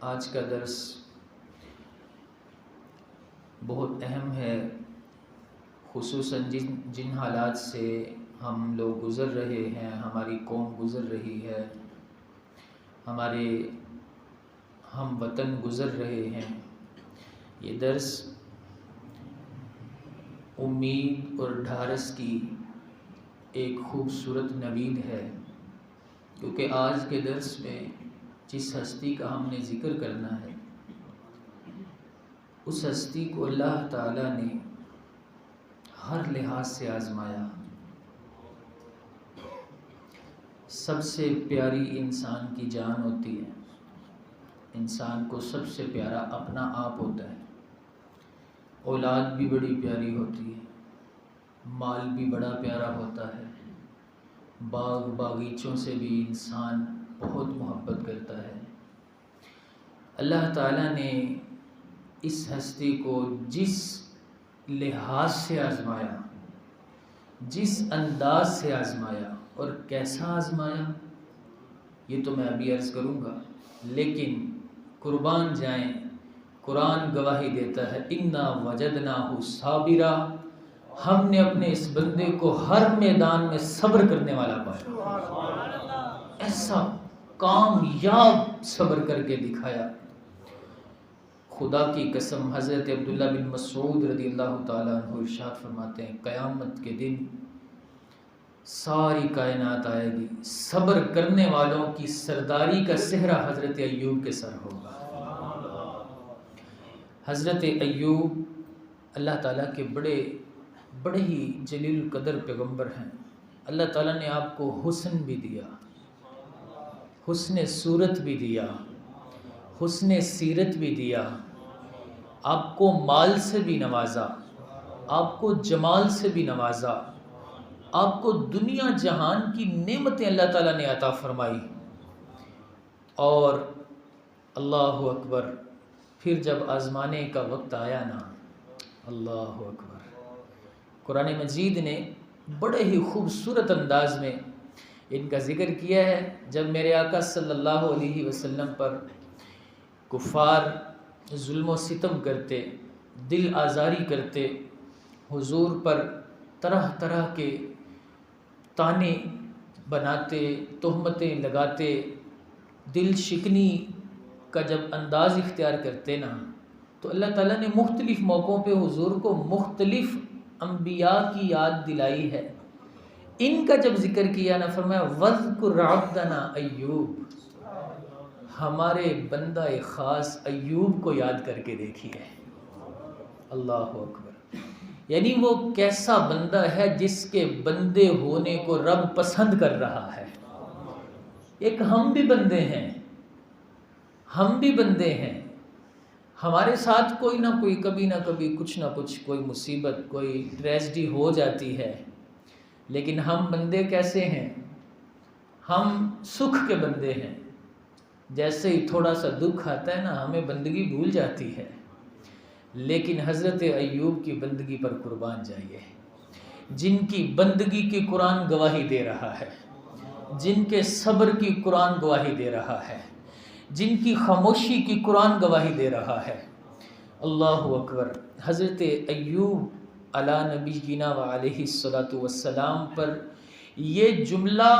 آج کا درس بہت اہم ہے، خصوصاً جن حالات سے ہم لوگ گزر رہے ہیں، ہماری قوم گزر رہی ہے، ہمارے ہم وطن گزر رہے ہیں۔ یہ درس امید اور ڈھارس کی ایک خوبصورت نوید ہے، کیونکہ آج کے درس میں جس ہستی کا ہم نے ذکر کرنا ہے، اس ہستی کو اللہ تعالیٰ نے ہر لحاظ سے آزمایا۔ سب سے پیاری انسان کی جان ہوتی ہے، انسان کو سب سے پیارا اپنا آپ ہوتا ہے۔ اولاد بھی بڑی پیاری ہوتی ہے، مال بھی بڑا پیارا ہوتا ہے، باغ باغیچوں سے بھی انسان بہت محبت کرتا ہے۔ اللہ تعالیٰ نے اس ہستی کو جس لحاظ سے آزمایا، جس انداز سے آزمایا اور کیسا آزمایا، یہ تو میں ابھی عرض کروں گا، لیکن قربان جائیں، قرآن گواہی دیتا ہے اِنَّا وَجَدْنَاهُ صَابِرًا، ہم نے اپنے اس بندے کو ہر میدان میں صبر کرنے والا پایا، ایسا کامیاب صبر کر کے دکھایا۔ خدا کی قسم، حضرت عبداللہ بن مسعود رضی اللہ تعالیٰ عنہ ارشاد فرماتے ہیں، قیامت کے دن ساری کائنات آئے گی، صبر کرنے والوں کی سرداری کا صحرا حضرت ایوب کے سر ہوگا۔ حضرت ایوب اللہ تعالیٰ کے بڑے ہی جلیل القدر پیغمبر ہیں۔ اللہ تعالیٰ نے آپ کو حسن بھی دیا، حسن صورت بھی دیا، حسن سیرت بھی دیا، آپ کو مال سے بھی نوازا، آپ کو جمال سے بھی نوازا، آپ کو دنیا جہان کی نعمتیں اللہ تعالیٰ نے عطا فرمائی۔ اور اللہ اکبر، پھر جب آزمانے کا وقت آیا نا، اللہ اکبر، قرآن مجید نے بڑے ہی خوبصورت انداز میں ان کا ذکر کیا ہے۔ جب میرے آقا صلی اللہ علیہ وسلم پر کفار ظلم و ستم کرتے، دل آزاری کرتے، حضور پر طرح طرح کے تانے بناتے، تہمتیں لگاتے، دل شکنی کا جب انداز اختیار کرتے نا، تو اللہ تعالیٰ نے مختلف موقعوں پہ حضور کو مختلف انبیاء کی یاد دلائی ہے۔ ان کا جب ذکر کیا نا، فرمایا وَاذْكُرْ عَبْدَنَا ایوب، ہمارے بندہ خاص ایوب کو یاد کر کے دیکھیے۔ اللہ اکبر، یعنی وہ کیسا بندہ ہے جس کے بندے ہونے کو رب پسند کر رہا ہے۔ ایک ہم بھی بندے ہیں، ہم بھی بندے ہیں، ہمارے ساتھ کوئی نہ کوئی، کبھی نہ کبھی کچھ نہ کچھ، کوئی مصیبت، کوئی ٹریجڈی ہو جاتی ہے، لیکن ہم بندے کیسے ہیں؟ ہم سکھ کے بندے ہیں۔ جیسے ہی تھوڑا سا دکھ آتا ہے نا، ہمیں بندگی بھول جاتی ہے، لیکن حضرت ایوب کی بندگی پر قربان جائیے، جن کی بندگی کی قرآن گواہی دے رہا ہے، جن کے صبر کی قرآن گواہی دے رہا ہے، جن کی خاموشی کی قرآن گواہی دے رہا ہے۔ اللہ اکبر، حضرت ایوب علی نبینا و علیہ الصلاۃ والسلام پر یہ جملہ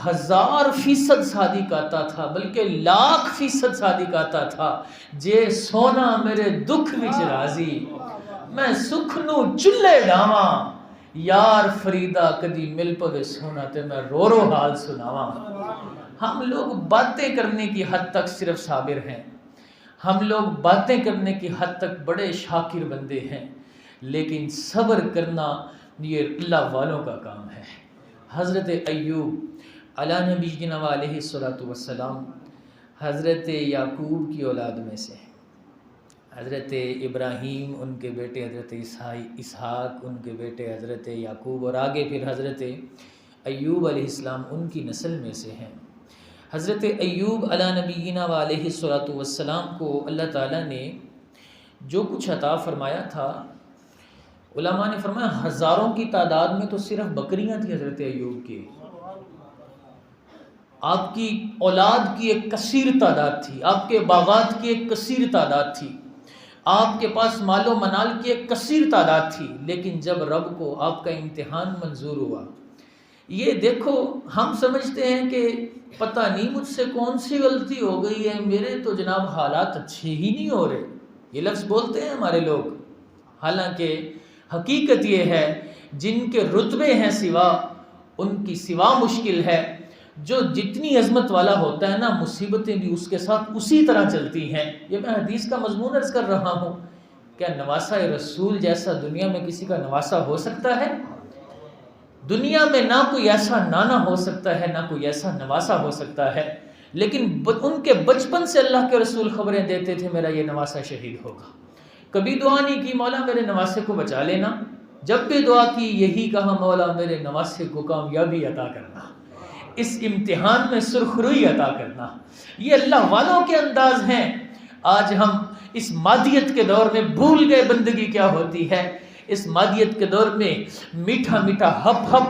1000% صادق آتا تھا، بلکہ 1,00,000% صادق آتا تھا، جے سونا میرے دکھ وچ راضی، میں سکھ نو چلے ڈاواں، یار فریدا کدی مل پوے سونا تے میں رو رو حال سناواں۔ ہم لوگ باتیں کرنے کی حد تک صرف صابر ہیں، ہم لوگ باتیں کرنے کی حد تک بڑے شاکر بندے ہیں، لیکن صبر کرنا یہ اللہ والوں کا کام ہے۔ حضرت ایوب علی نبینا علیہ الصلاۃ والسلام حضرت یعقوب کی اولاد میں سے، حضرت ابراہیم ان کے بیٹے، حضرت اسحاق ان کے بیٹے، حضرت یعقوب، اور آگے پھر حضرت ایوب علیہ السلام ان کی نسل میں سے ہیں۔ حضرت ایوب علی نبینا و علیہ الصلاۃ والسلام کو اللہ تعالیٰ نے جو کچھ عطا فرمایا تھا، علماء نے فرمایا ہزاروں کی تعداد میں تو صرف بکریاں تھیں حضرت ایوب کی۔ آپ کی اولاد کی ایک کثیر تعداد تھی، آپ کے باغات کی ایک کثیر تعداد تھی، آپ کے پاس مال و منال کی ایک کثیر تعداد تھی، لیکن جب رب کو آپ کا امتحان منظور ہوا، یہ دیکھو ہم سمجھتے ہیں کہ پتہ نہیں مجھ سے کون سی غلطی ہو گئی ہے، میرے تو جناب حالات اچھے ہی نہیں ہو رہے، یہ لفظ بولتے ہیں ہمارے لوگ، حالانکہ حقیقت یہ ہے جن کے رتبے ہیں سوا، ان کی سوا مشکل ہے، جو جتنی عظمت والا ہوتا ہے نا، مصیبتیں بھی اس کے ساتھ اسی طرح چلتی ہیں۔ یہ میں حدیث کا مضمون عرض کر رہا ہوں، کیا نواسہ رسول جیسا دنیا میں کسی کا نواسہ ہو سکتا ہے؟ دنیا میں نہ کوئی ایسا نانا ہو سکتا ہے، نہ کوئی ایسا نواسہ ہو سکتا ہے، لیکن ان کے بچپن سے اللہ کے رسول خبریں دیتے تھے میرا یہ نواسہ شہید ہوگا۔ کبھی دعا نہیں کی مولا میرے نواسے کو بچا لینا، جب بھی دعا کی یہی کہا مولا میرے نواسے کو کامیابی عطا کرنا، اس امتحان میں سرخروئی عطا کرنا۔ یہ اللہ والوں کے انداز ہیں۔ آج ہم اس مادیت کے دور میں بھول گئے بندگی کیا ہوتی ہے، اس مادیت کے دور میں میٹھا میٹھا ہپ ہپ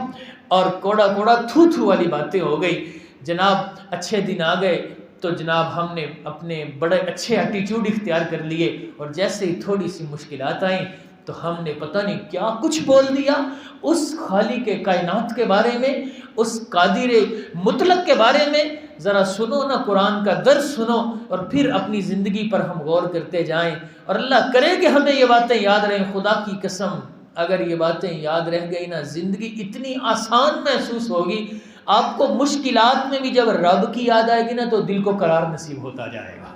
اور کوڑا کوڑا تھو تھو والی باتیں ہو گئی۔ جناب اچھے دن آ گئے تو جناب ہم نے اپنے بڑے اچھے ایٹیٹیوڈ اختیار کر لیے، اور جیسے ہی تھوڑی سی مشکلات آئیں تو ہم نے پتہ نہیں کیا کچھ بول دیا اس خالق کائنات کے بارے میں، اس قادر مطلق کے بارے میں۔ ذرا سنو نا قرآن کا درس سنو، اور پھر اپنی زندگی پر ہم غور کرتے جائیں، اور اللہ کرے کہ ہمیں یہ باتیں یاد رہیں۔ خدا کی قسم اگر یہ باتیں یاد رہ گئی نا، زندگی اتنی آسان محسوس ہوگی۔ آپ کو مشکلات میں بھی جب رب کی یاد آئے گی نا تو دل کو قرار نصیب ہوتا جائے گا۔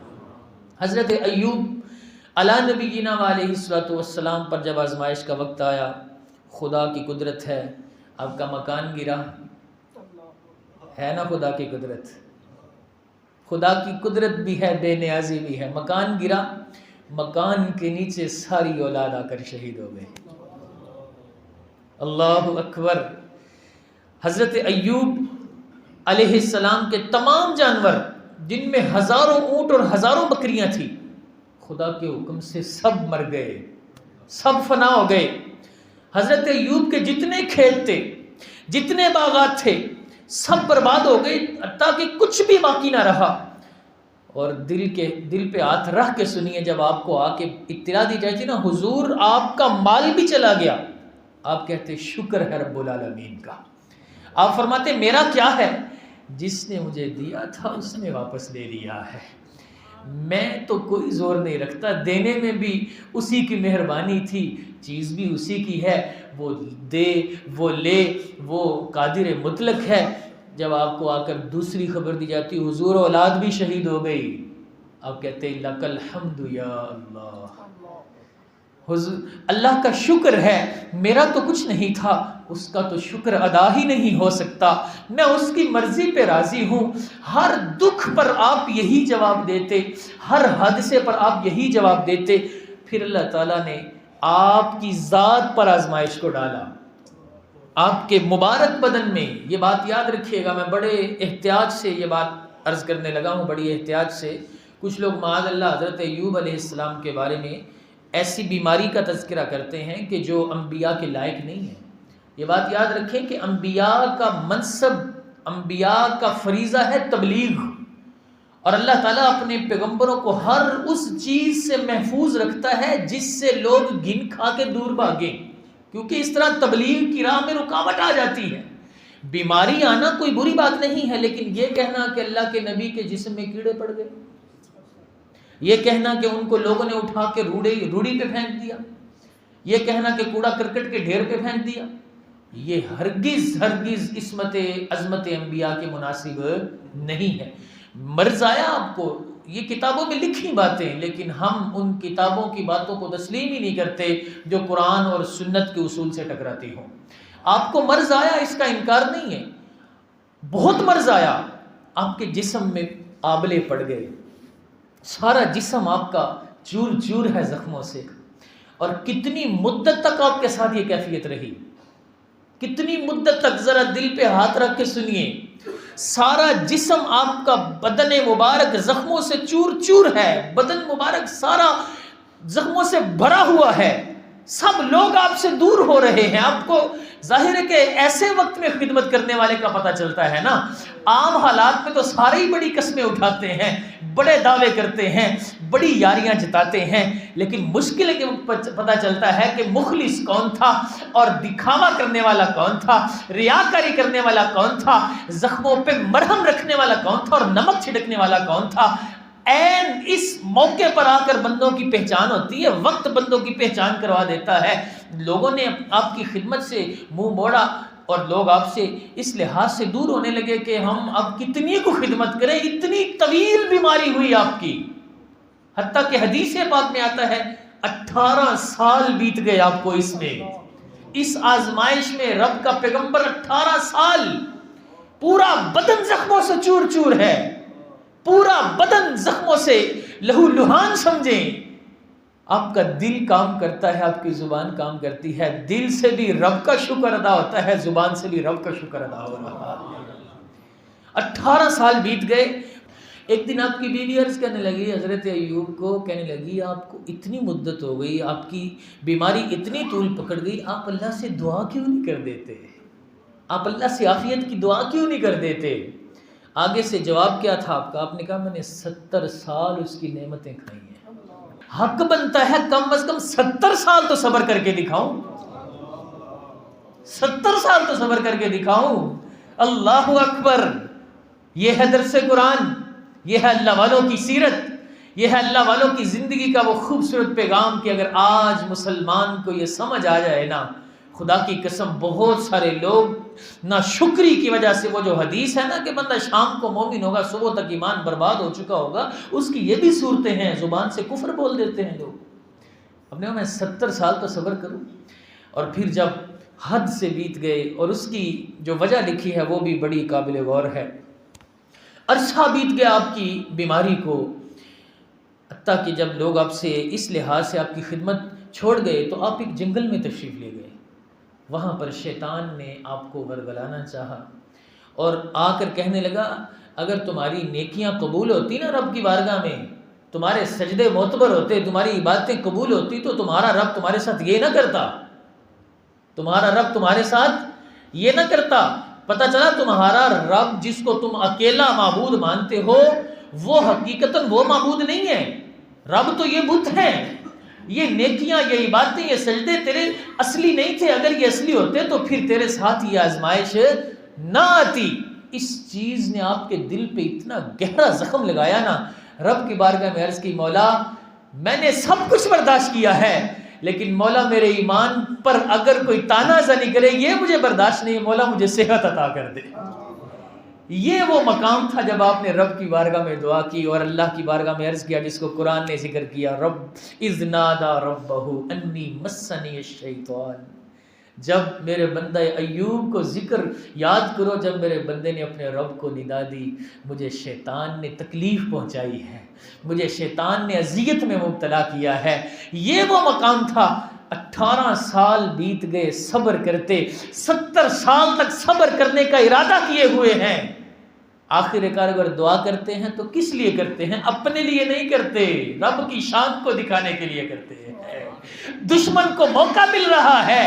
حضرت ایوب علی نبینا علیہ الصلوۃ والسلام پر جب آزمائش کا وقت آیا، خدا کی قدرت ہے، آپ کا مکان گرا ہے نا، خدا کی قدرت، خدا کی قدرت بھی ہے، بے نیازی بھی ہے۔ مکان گرا، مکان کے نیچے ساری اولاد آ کر شہید ہو گئی۔ اللہ اکبر۔ حضرت ایوب علیہ السلام کے تمام جانور، جن میں ہزاروں اونٹ اور ہزاروں بکریاں تھیں، خدا کے حکم سے سب مر گئے، سب فنا ہو گئے۔ حضرت ایوب کے جتنے کھیت تھے، جتنے باغات تھے، سب برباد ہو گئے، حتیٰ کہ کچھ بھی باقی نہ رہا۔ اور دل پہ ہاتھ رکھ کے سنیے، جب آپ کو آ کے اطلاع دی جائے تھی نا حضور آپ کا مال بھی چلا گیا، آپ کہتے شکر ہے رب العالمین کا۔ آپ فرماتے میرا کیا ہے، جس نے مجھے دیا تھا اس نے واپس لے لیا ہے، میں تو کوئی زور نہیں رکھتا، دینے میں بھی اسی کی مہربانی تھی، چیز بھی اسی کی ہے، وہ دے وہ لے، وہ قادر مطلق ہے۔ جب آپ کو آ کر دوسری خبر دی جاتی حضور اولاد بھی شہید ہو گئی، آپ کہتے لک الحمد یا اللہ، حضور اللہ کا شکر ہے، میرا تو کچھ نہیں تھا، اس کا تو شکر ادا ہی نہیں ہو سکتا، میں اس کی مرضی پہ راضی ہوں۔ ہر دکھ پر آپ یہی جواب دیتے، ہر حادثے پر آپ یہی جواب دیتے، پھر اللہ تعالیٰ نے آپ کی ذات پر آزمائش کو ڈالا، آپ کے مبارک بدن میں۔ یہ بات یاد رکھیے گا، میں بڑے احتیاط سے یہ بات عرض کرنے لگا ہوں، بڑی احتیاط سے۔ کچھ لوگ معاذ اللہ حضرت ایوب علیہ السلام کے بارے میں ایسی بیماری کا تذکرہ کرتے ہیں کہ جو انبیاء کے لائق نہیں ہے۔ یہ بات یاد رکھیں کہ انبیاء کا منصب، انبیاء کا فریضہ ہے تبلیغ، اور اللہ تعالیٰ اپنے پیغمبروں کو ہر اس چیز سے محفوظ رکھتا ہے جس سے لوگ گن کھا کے دور بھاگیں، کیونکہ اس طرح تبلیغ کی راہ میں رکاوٹ آ جاتی ہے۔ بیماری آنا کوئی بری بات نہیں ہے، لیکن یہ کہنا کہ اللہ کے نبی کے جسم میں کیڑے پڑ گئے، یہ کہنا کہ ان کو لوگوں نے اٹھا کے روڑی پہ پھینک دیا، یہ کہنا کہ کوڑا کرکٹ کے ڈھیر پہ پھینک دیا، یہ ہرگز عصمت عظمت انبیاء کے مناسب نہیں ہے۔ مرض آیا آپ کو، یہ کتابوں میں لکھی باتیں، لیکن ہم ان کتابوں کی باتوں کو تسلیم ہی نہیں کرتے جو قرآن اور سنت کے اصول سے ٹکراتی ہوں۔ آپ کو مرض آیا، اس کا انکار نہیں ہے، بہت مرض آیا، آپ کے جسم میں آبلے پڑ گئے، سارا جسم آپ کا چور چور ہے زخموں سے، اور کتنی مدت تک آپ کے ساتھ یہ کیفیت رہی، کتنی مدت تک، ذرا دل پہ ہاتھ رکھ کے سنیے، سارا جسم آپ کا بدن مبارک زخموں سے چور چور ہے، بدن مبارک سارا زخموں سے بھرا ہوا ہے، سب لوگ آپ سے دور ہو رہے ہیں. آپ کو ظاہر ہے کہ ایسے وقت میں خدمت کرنے والے کا پتہ چلتا ہے نا. عام حالات میں تو سارے ہی بڑی قسمیں اٹھاتے ہیں, بڑے دعوے کرتے ہیں, بڑی یاریاں جتاتے ہیں, لیکن مشکل کے وقت پتہ چلتا ہے کہ مخلص کون تھا اور دکھاوا کرنے والا کون تھا, ریاکاری کرنے والا کون تھا, زخموں پہ مرہم رکھنے والا کون تھا اور نمک چھڑکنے والا کون تھا. این اس موقع پر آ کر بندوں کی پہچان ہوتی ہے, وقت بندوں کی پہچان کروا دیتا ہے. لوگوں نے آپ کی خدمت سے منہ موڑا اور لوگ آپ سے اس لحاظ سے دور ہونے لگے کہ ہم اب کتنی کو خدمت کریں, اتنی طویل بیماری ہوئی آپ کی. حتیٰ کہ حدیث پاک میں آتا ہے 18 سال بیت گئے آپ کو اس آزمائش میں. رب کا پیغمبر 18 سال, پورا بدن زخموں سے چور چور ہے, پورا بدن زخموں سے لہو لہان سمجھیں. آپ کا دل کام کرتا ہے, آپ کی زبان کام کرتی ہے, دل سے بھی رب کا شکر ادا ہوتا ہے, زبان سے بھی رب کا شکر ادا ہو رہا ہے. 18 سال بیت گئے. ایک دن آپ کی بیوی عرض کرنے لگی حضرت ایوب کو, کہنے لگی آپ کو اتنی مدت ہو گئی, آپ کی بیماری اتنی طول پکڑ گئی, آپ اللہ سے دعا کیوں نہیں کر دیتے, آپ اللہ سے عافیت کی دعا کیوں نہیں کر دیتے. آگے سے جواب کیا تھا آپ کا؟ آپ نے کہا میں نے 70 سال اس کی نعمتیں کھائی ہیں. حق بنتا ہے کم از کم 70 سال تو صبر کر کے دکھاؤں, 70 سال تو صبر کر کے دکھاؤں. اللہ اکبر. یہ ہے درس قرآن, یہ ہے اللہ والوں کی سیرت, یہ ہے اللہ والوں کی زندگی کا وہ خوبصورت پیغام کہ اگر آج مسلمان کو یہ سمجھ آ جائے نا, خدا کی قسم بہت سارے لوگ نہ شکری کی وجہ سے, وہ جو حدیث ہے نا کہ بندہ شام کو مومن ہوگا صبح تک ایمان برباد ہو چکا ہوگا, اس کی یہ بھی صورتیں ہیں. زبان سے کفر بول دیتے ہیں لوگ. اب نے میں 70 سال تو صبر کروں. اور پھر جب حد سے بیت گئے, اور اس کی جو وجہ لکھی ہے وہ بھی بڑی قابل غور ہے. عرصہ بیت گیا آپ کی بیماری کو, حتیٰ کہ جب لوگ آپ سے اس لحاظ سے آپ کی خدمت چھوڑ گئے تو آپ ایک جنگل میں تشریف لے گئے. وہاں پر شیطان نے آپ کو ورگلانا چاہا اور آ کر کہنے لگا اگر تمہاری نیکیاں قبول ہوتی نا رب کی بارگاہ میں, تمہارے سجدے معتبر ہوتے, تمہاری عبادتیں قبول ہوتی, تو تمہارا رب تمہارے ساتھ یہ نہ کرتا, تمہارا رب تمہارے ساتھ یہ نہ کرتا. پتہ چلا تمہارا رب جس کو تم اکیلا معبود مانتے ہو وہ حقیقتاً وہ معبود نہیں ہے. رب تو یہ بت ہیں, یہ نیکیاں, یہ عبادتیں, یہ سجدے تیرے اصلی نہیں تھے. اگر یہ اصلی ہوتے تو پھر تیرے ساتھ یہ آزمائش نہ آتی. اس چیز نے آپ کے دل پہ اتنا گہرا زخم لگایا نا. رب کی بارگاہ میں عرض کی مولا میں نے سب کچھ برداشت کیا ہے, لیکن مولا میرے ایمان پر اگر کوئی تانا زنی کرے یہ مجھے برداشت نہیں ہے, مولا مجھے صحت عطا کر دے. یہ وہ مقام تھا جب آپ نے رب کی بارگاہ میں دعا کی اور اللہ کی بارگاہ میں عرض کیا جس کو قرآن نے ذکر کیا, رب اذ نادى ربہ انی مسنی الشیطان. جب میرے بندہ ایوب کو ذکر یاد کرو, جب میرے بندے نے اپنے رب کو ندا دی, مجھے شیطان نے تکلیف پہنچائی ہے, مجھے شیطان نے اذیت میں مبتلا کیا ہے. یہ وہ مقام تھا. 18 سال بیت گئے صبر کرتے, 70 سال تک صبر کرنے کا ارادہ کیے ہوئے ہیں. آخر کار اگر دعا کرتے ہیں تو کس لیے کرتے ہیں؟ اپنے لیے نہیں کرتے, رب کی شان کو دکھانے کے لیے کرتے ہیں. دشمن کو موقع مل رہا ہے,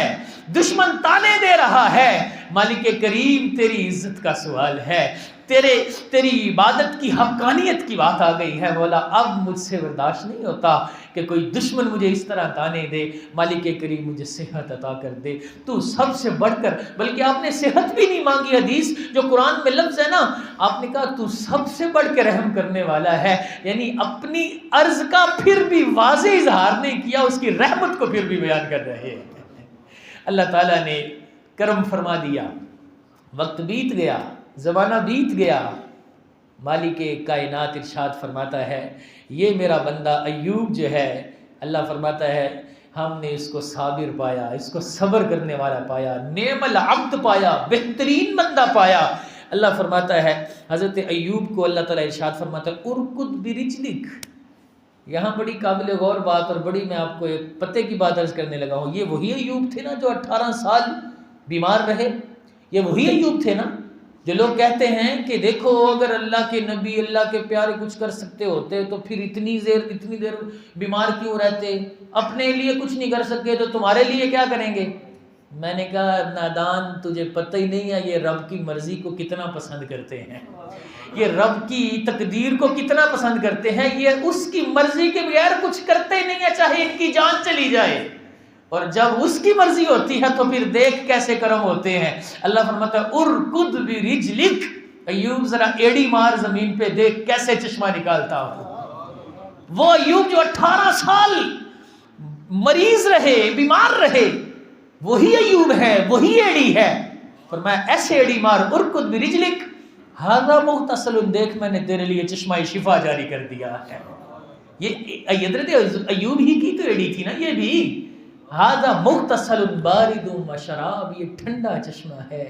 دشمن تانے دے رہا ہے, مالک کریم تیری عزت کا سوال ہے, تیری عبادت کی حقانیت کی بات آ گئی ہے. مولا اب مجھ سے برداشت نہیں ہوتا کہ کوئی دشمن مجھے اس طرح تانے دے. مالک کریم مجھے صحت عطا کر دے, تو سب سے بڑھ کر, بلکہ آپ نے صحت بھی نہیں مانگی. حدیث جو قرآن میں لفظ ہے نا, آپ نے کہا تو سب سے بڑھ کے رحم کرنے والا ہے. یعنی اپنی عرض کا پھر بھی واضح اظہار نہیں کیا, اس کی رحمت کو پھر بھی بیان کر رہے ہیں. اللہ تعالیٰ نے کرم فرما دیا, وقت بیت گیا, زمانہ بیت گیا. مالک کائنات ارشاد فرماتا ہے یہ میرا بندہ ایوب جو ہے, اللہ فرماتا ہے ہم نے اس کو صابر پایا, اس کو صبر کرنے والا پایا, نعم العبد پایا, بہترین بندہ پایا. اللہ فرماتا ہے حضرت ایوب کو اللہ تعالیٰ ارشاد فرماتا ہے ارکض برجلک. یہاں بڑی قابل غور بات اور بڑی میں آپ کو ایک پتے کی بات عرض کرنے لگا ہوں. یہ وہی ایوب تھے نا جو 18 سال بیمار رہے, یہ وہی ایوب تھے نا. جو لوگ کہتے ہیں کہ دیکھو اگر اللہ کے نبی اللہ کے پیارے کچھ کر سکتے ہوتے تو پھر اتنی دیر بیمار کیوں رہتے، اپنے لیے کچھ نہیں کر سکے تو تمہارے لیے کیا کریں گے؟ میں نے کہا نادان، تجھے پتہ ہی نہیں ہے یہ رب کی مرضی کو کتنا پسند کرتے ہیں، یہ رب کی تقدیر کو کتنا پسند کرتے ہیں، یہ اس کی مرضی کے بغیر کچھ کرتے نہیں ہیں چاہے ان کی جان چلی جائے، اور جب اس کی مرضی ہوتی ہے تو پھر دیکھ کیسے کرم ہوتے ہیں۔ اللہ فرماتا ہے ارکض برجلک، ایوب ذرا ایڑی مار زمین پہ، دیکھ کیسے چشمہ نکالتا ہو۔ وہ ایوب جو 18 سال مریض رہے، بیمار رہے، وہی ایوب ہے، وہی ایڑی ہے۔ فرمایا ایسے ایڑی مار، ارکض برجلک ھذا مغتسل، دیکھ میں نے تیرے لیے چشمہ شفا جاری کر دیا ہے۔ یہ حضرت ایوب ہی کی تو ایڑی تھی نا یہ بھی۔ ھذا مغتسل بارد و شراب، یہ ٹھنڈا چشمہ ہے،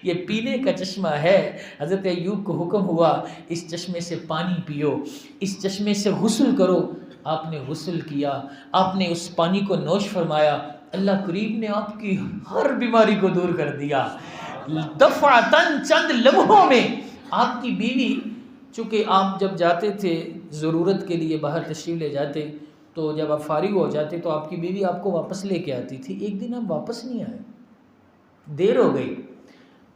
یہ پینے کا چشمہ ہے۔ حضرت ایوب کو حکم ہوا اس چشمے سے پانی پیو، اس چشمے سے غسل کرو۔ آپ نے غسل کیا، آپ نے اس پانی کو نوش فرمایا، اللہ کریم نے آپ کی ہر بیماری کو دور کر دیا دفعتاً، چند لمحوں میں۔ آپ کی بیوی، چونکہ آپ جب جاتے تھے ضرورت کے لیے باہر تشریف لے جاتے، تو جب آپ فارغ ہو جاتے تو آپ کی بیوی آپ کو واپس لے کے آتی تھی۔ ایک دن آپ واپس نہیں آئے، دیر ہو گئی،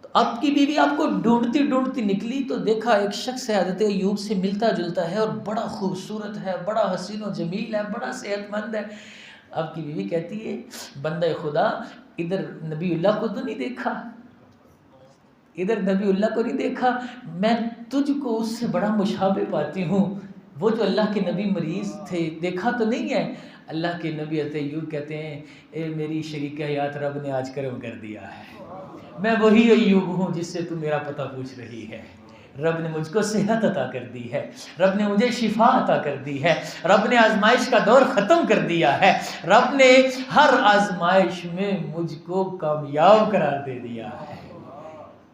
تو آپ کی بیوی آپ کو ڈھونڈتی ڈھونڈتی نکلی تو دیکھا ایک شخص ہے حضرت ایوب سے ملتا جلتا ہے اور بڑا خوبصورت ہے، بڑا حسین و جمیل ہے، بڑا صحت مند ہے۔ آپ کی بیوی کہتی ہے بندہ خدا ادھر نبی اللہ کو تو نہیں دیکھا، ادھر نبی اللہ کو نہیں دیکھا، میں تجھ کو اس سے بڑا مشابہ پاتی ہوں، وہ جو اللہ کے نبی مریض تھے دیکھا تو نہیں ہے؟ اللہ کے نبی حضرت ایوب کہتے ہیں اے میری شریک حیات، رب نے آج کرم کر دیا ہے، میں وہی ایوب ہوں جس سے تو میرا پتہ پوچھ رہی ہے۔ رب نے مجھ کو صحت عطا کر دی ہے، رب نے مجھے شفا عطا کر دی ہے، رب نے آزمائش کا دور ختم کر دیا ہے، رب نے ہر آزمائش میں مجھ کو کامیاب قرار دے دیا ہے۔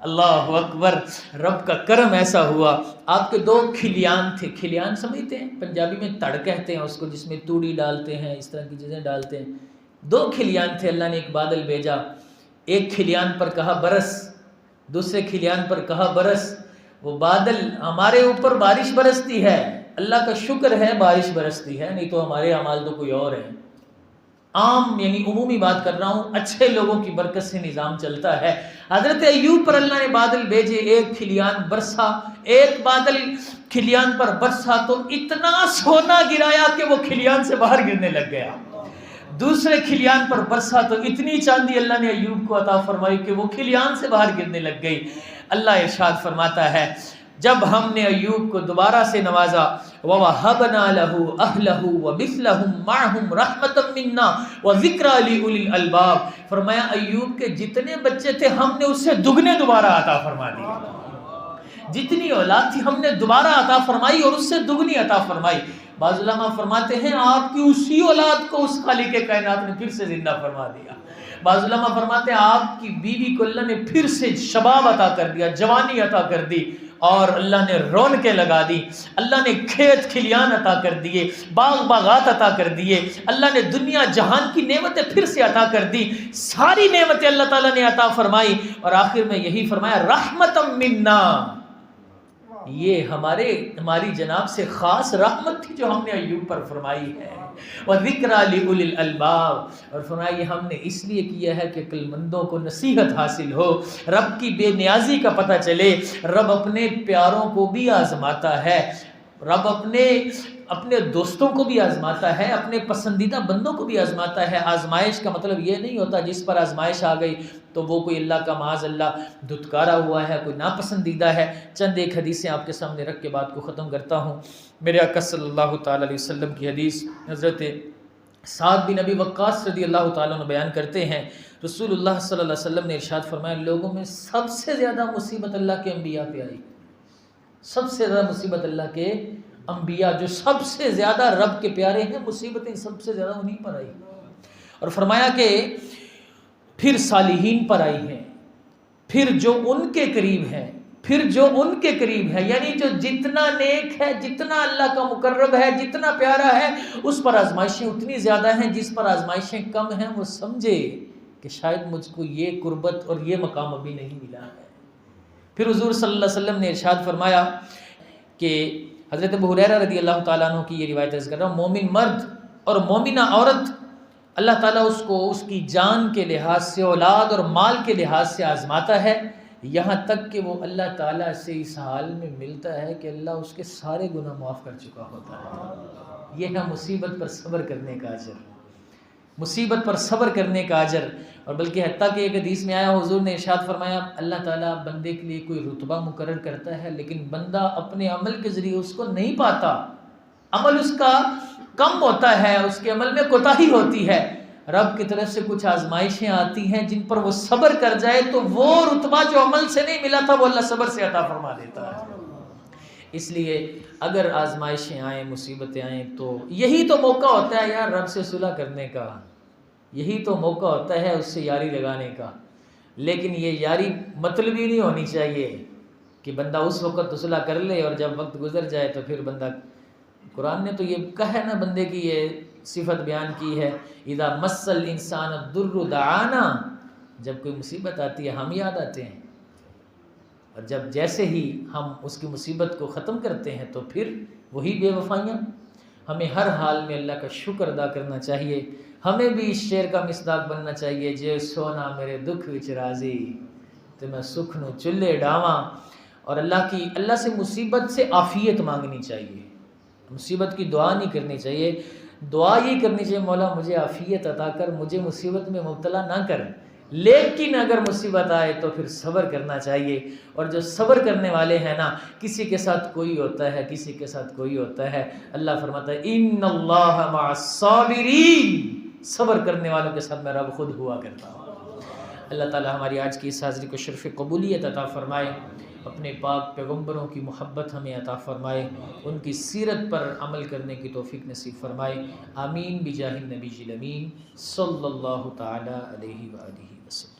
اللہ اکبر، رب کا کرم ایسا ہوا۔ آپ کے 2 کھلیان تھے، کھلیان سمجھتے ہیں؟ پنجابی میں تڑ کہتے ہیں اس کو، جس میں توڑی ڈالتے ہیں، اس طرح کی چیزیں ڈالتے ہیں۔ 2 کھلیان تھے، اللہ نے ایک بادل بھیجا، ایک کھلیان پر کہا برس، دوسرے کھلیان پر کہا برس۔ وہ بادل، ہمارے اوپر بارش برستی ہے، اللہ کا شکر ہے بارش برستی ہے، نہیں تو ہمارے اعمال تو کوئی اور ہیں۔ عام یعنی عمومی بات کر رہا ہوں، اچھے لوگوں کی برکت سے نظام چلتا ہے۔ حضرت ایوب پر اللہ نے بادل بھیجے، ایک کھلیان برسا، ایک بادل کھلیان پر برسا تو اتنا سونا گرایا کہ وہ کھلیان سے باہر گرنے لگ گیا۔ دوسرے کھلیان پر برسا تو اتنی چاندی اللہ نے ایوب کو عطا فرمائی کہ وہ کھلیان سے باہر گرنے لگ گئی۔ اللہ ارشاد فرماتا ہے جب ہم نے ایوب کو دوبارہ سے نوازا، وَوَهَبْنَا لَهُ أَهْلَهُ وَمِثْلَهُمْ مَعَهُمْ رَحْمَةً مِنَّا وَذِكْرَىٰ لِأُولِي الْأَلْبَابِ، فرمایا ایوب کے جتنے بچے تھے ہم نے اس سے دگنے دوبارہ عطا فرما دیے، جتنی اولاد تھی ہم نے دوبارہ عطا فرمائی اور اس سے دگنی عطا فرمائی۔ بعض علماء فرماتے ہیں آپ کی اسی اولاد کو اس خالق کائنات نے پھر سے زندہ فرما دیا۔ بعض علماء فرماتے ہیں آپ کی بیوی کو اللہ نے پھر سے شباب عطا کر دیا، جوانی عطا کر دی، اور اللہ نے رونقیں لگا دی، اللہ نے کھیت کھلیان عطا کر دیے، باغ باغات عطا کر دیے، اللہ نے دنیا جہان کی نعمتیں پھر سے عطا کر دی، ساری نعمتیں اللہ تعالیٰ نے عطا فرمائی، اور آخر میں یہی فرمایا رحمتم منا، یہ ہماری جناب سے خاص رحمت تھی جو ہم نے ایوب پر فرمائی ہے، وَذِكْرَىٰ لِأُولِي الْأَلْبَابِ، اور فرمایا یہ ہم نے اس لیے کیا ہے کہ عقل مندوں کو نصیحت حاصل ہو، رب کی بے نیازی کا پتہ چلے۔ رب اپنے پیاروں کو بھی آزماتا ہے، رب اپنے دوستوں کو بھی آزماتا ہے، اپنے پسندیدہ بندوں کو بھی آزماتا ہے۔ آزمائش کا مطلب یہ نہیں ہوتا جس پر آزمائش آ گئی تو وہ کوئی اللہ کا معاذ اللہ دھتکارا ہوا ہے، کوئی ناپسندیدہ ہے۔ چند ایک حدیثیں آپ کے سامنے رکھ کے بات کو ختم کرتا ہوں۔ میرے آقا صلی اللہ تعالیٰ علیہ وسلم کی حدیث حضرت سعد بن ابی وقاص رضی اللہ تعالیٰ عنہ بیان کرتے ہیں، رسول اللہ صلی اللہ علیہ وسلم نے ارشاد فرمایا لوگوں میں سب سے زیادہ مصیبت اللہ کے انبیاء پہ آئی، سب سے زیادہ مصیبت اللہ کے انبیاء جو سب سے زیادہ رب کے پیارے ہیں، مصیبتیں سب سے زیادہ انہی پر آئی، اور فرمایا کہ پھر صالحین پر آئی ہیں، پھر جو ان کے قریب ہیں، پھر جو ان کے قریب ہے، یعنی جو جتنا نیک ہے، جتنا اللہ کا مقرب ہے، جتنا پیارا ہے، اس پر آزمائشیں اتنی زیادہ ہیں، جس پر آزمائشیں کم ہیں وہ سمجھے کہ شاید مجھ کو یہ قربت اور یہ مقام ابھی نہیں ملا ہے۔ پھر حضور صلی اللہ علیہ وسلم نے ارشاد فرمایا کہ حضرت ابو ہریرہ رضی اللہ تعالیٰ عنہ کی یہ روایت عرض کر رہا ہوں، مومن مرد اور مومنہ عورت اللہ تعالیٰ اس کو اس کی جان کے لحاظ سے، اولاد اور مال کے لحاظ سے آزماتا ہے، یہاں تک کہ وہ اللہ تعالیٰ سے اس حال میں ملتا ہے کہ اللہ اس کے سارے گناہ معاف کر چکا ہوتا ہے۔ یہ ہے مصیبت پر صبر کرنے کا اجر، مصیبت پر صبر کرنے کا اجر۔ اور بلکہ حتیٰ کہ ایک حدیث میں آیا، حضور نے ارشاد فرمایا اللہ تعالیٰ بندے کے لیے کوئی رتبہ مقرر کرتا ہے، لیکن بندہ اپنے عمل کے ذریعے اس کو نہیں پاتا، عمل اس کا کم ہوتا ہے، اس کے عمل میں کوتاہی ہوتی ہے۔ رب کی طرف سے کچھ آزمائشیں آتی ہیں جن پر وہ صبر کر جائے تو وہ رتبہ جو عمل سے نہیں ملا تھا وہ اللہ صبر سے عطا فرما دیتا ہے۔ اس لیے اگر آزمائشیں آئیں، مصیبتیں آئیں، تو یہی تو موقع ہوتا ہے یار رب سے صلح کرنے کا، یہی تو موقع ہوتا ہے اس سے یاری لگانے کا۔ لیکن یہ یاری مطلبی نہیں ہونی چاہیے کہ بندہ اس وقت تو صلح کر لے اور جب وقت گزر جائے تو پھر بندہ، قرآن نے تو یہ کہا ہے نا، بندے کی یہ صفت بیان کی ہے، اذا مس الانسان الضر دعانا، جب کوئی مصیبت آتی ہے ہم یاد آتے ہیں، اور جب جیسے ہی ہم اس کی مصیبت کو ختم کرتے ہیں تو پھر وہی بے وفائیاں۔ ہمیں ہر حال میں اللہ کا شکر ادا کرنا چاہیے، ہمیں بھی اس شعر کا مصداق بننا چاہیے، جے سونا میرے دکھ وچ راضی تو میں سکھ نو چلے ڈاواں۔ اور اللہ سے مصیبت سے عافیت مانگنی چاہیے، مصیبت کی دعا نہیں کرنی چاہیے، دعا یہ کرنی چاہیے مولا مجھے عافیت عطا کر، مجھے مصیبت میں مبتلا نہ کر۔ لیکن اگر مصیبت آئے تو پھر صبر کرنا چاہیے، اور جو صبر کرنے والے ہیں نا، کسی کے ساتھ کوئی ہوتا ہے، کسی کے ساتھ کوئی ہوتا ہے۔ اللہ فرماتا ہے ان اللہ مع الصابرین، صبر کرنے والوں کے ساتھ میں رب خود ہوا کرتا ہوں۔ اللہ تعالی ہماری آج کی اس حاضری کو شرف قبولیت عطا فرمائے، اپنے پاک پیغمبروں کی محبت ہمیں عطا فرمائے، ان کی سیرت پر عمل کرنے کی توفیق نصیب فرمائے۔ آمین بجاہ النبی الامین صلی اللہ تعالی علیہ وآلہ وسلم۔